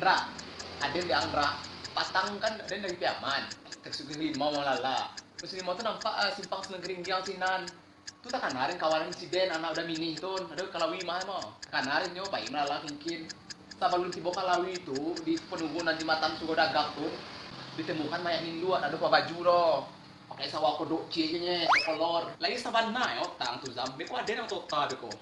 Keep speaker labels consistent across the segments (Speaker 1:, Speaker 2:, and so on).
Speaker 1: Andra, ada di Andra, patang kan ada dari Piaman, tersugeng lima malala. Terus lima tuh nampak simpang senegering yang sinan. Tuh tak kanarin kawalan insiden anak udah mini itu, ada kalawi mah mau. Kanarin nyo baik malala mungkin. Sa balun tibo kalawi itu di penunggunan di matan sugo dagak tuh ditemukan mayat nindu ada dua baju loh. Pakai sawa kodok cie kolor. Lagi saban na yo tang tuh zambe ko ada yang total beko.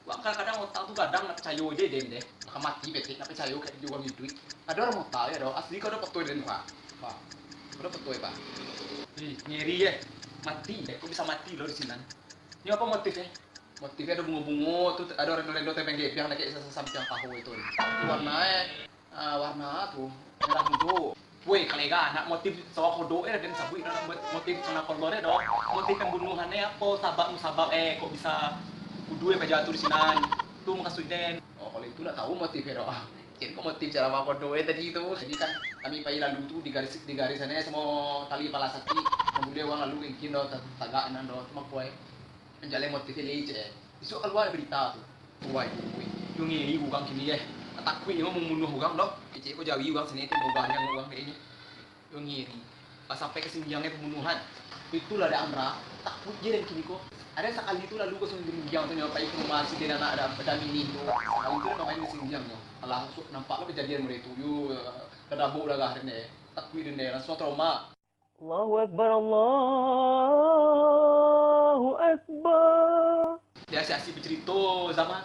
Speaker 1: Wah kadang-kadang otak tuh kadang nak percaya aja deh. Nak mati betik nak percaya kayak juga gitu. Ada orang mau tahu ya dong. Asli kau dapat tuh den pak. Pak, kau dapat tuh pak. Ih ngeri ya. Mati deh. Kau bisa mati loh di sini. Ini apa motifnya? Motifnya ada bunga-bunga. Tuh ada orang-orang tepeng gep yang kayak samping tahu itu. Warnanya warna tuh merah muda. Woi, kalega anak motif sawa kodo dan sabui motif sana kolore dong. Motif pembunuhannya apa? Sabak kok bisa kudu jatuh di sinan. Tuh makasih den. Oh, kalau itu lah tahu motifnya dong. Jadi kok motif cara apa kodo tadi itu. Jadi kan kami pagi lalu tuh di garisannya semua tali pala sakti. Kemudian uang lalu mungkin do tagaan do cuma kue menjalin motifnya lece. Isu keluar berita tuh. Woi, yung ngiri bukan kini ya. Takwi emang membunuh orang loh. Kecil kok jawi orang sini itu mau banyak orang kayak ini. Yang ngiri. Pas sampai ke sinjangnya pembunuhan. Itulah ada Amra. Takut dia dan kini kok. Ada sekali itu lalu ke sinjang tuh nyopai informasi dia anak ada mini itu. Nah itu namanya sinjang loh. Langsung nampak lo kejadian mereka itu. Yuk kedabuk lah akhirnya. Takwi dan dia langsung trauma.
Speaker 2: Allahu Akbar, Allahu Akbar.
Speaker 1: Dia asik bercerita zaman.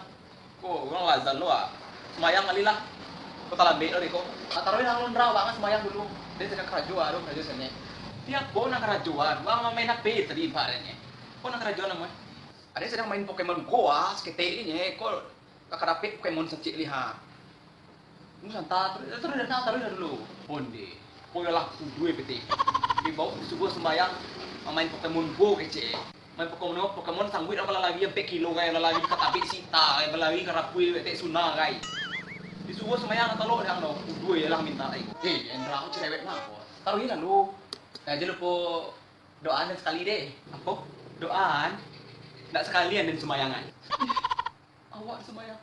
Speaker 1: Kok orang lazan lo ah. Semayang kali lah. Kok tak lambe lo deh kok. Taruhin nang londraw banget semayang dulu. Dia sedang kerajuan dong kerajuan sana. Tiap kok nang kerajuan. Wah main HP tadi ibaratnya. Kok nang kerajuan namanya? Ada sedang main Pokemon Go sekete ini. Kok kakak Pokemon secik lihat. Mu santai taruhin dulu. Onde. Kok ya lah dua PT. Di bawah subuh semayang main Pokemon Go kece. Main Pokemon sanggup apa lagi 4 kilo kayak lagi katapi sita kayak lagi karapui tek sunah kayak. Di subuh semayang atau lo yang no dua ya lah minta ayo. Endra aku cerewet mah kok. Taruhin lah lu. Nah aja lu po doaan sekali deh. Apa? Doaan? Nggak sekalian dan semayangan. Awak semayang.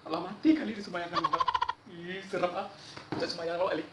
Speaker 1: Kalau mati kali di semayangan. Ih serem ah. Udah semayang lo Ali.